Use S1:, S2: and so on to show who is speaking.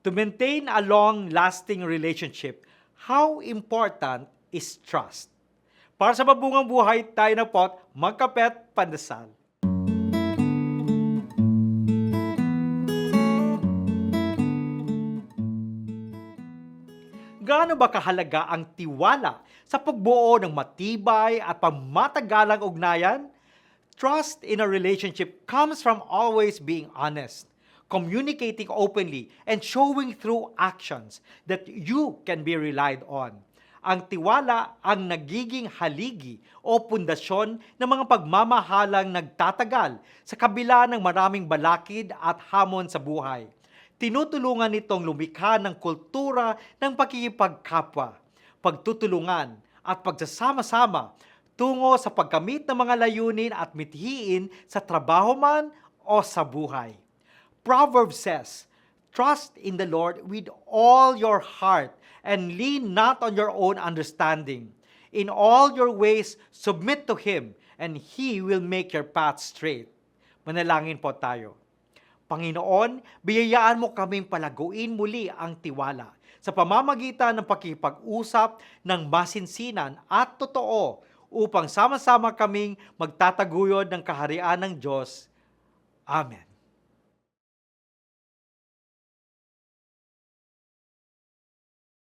S1: To maintain a long-lasting relationship, how important is trust? Para sa mabungang buhay, tayo na po't magkapet pandasal. Gaano ba kahalaga ang tiwala sa pagbuo ng matibay at pangmatagalang ugnayan? Trust in a relationship comes from always being honest, communicating openly, and showing through actions that you can be relied on. Ang tiwala ang nagiging haligi o pundasyon ng mga pagmamahalang nagtatagal sa kabila ng maraming balakid at hamon sa buhay. Tinutulungan nitong lumikha ng kultura ng pakikipagkapwa, pagtutulungan at pagsasama-sama tungo sa pagkamit ng mga layunin at mithiin sa trabaho man o sa buhay. Proverbs says, "Trust in the Lord with all your heart and lean not on your own understanding. In all your ways, submit to Him, and He will make your path straight." Manalangin po tayo. Panginoon, biyayaan mo kaming palaguin muli ang tiwala sa pamamagitan ng pakikipag-usap ng masinsinan at totoo upang sama-sama kaming magtataguyod ng kaharian ng Diyos. Amen.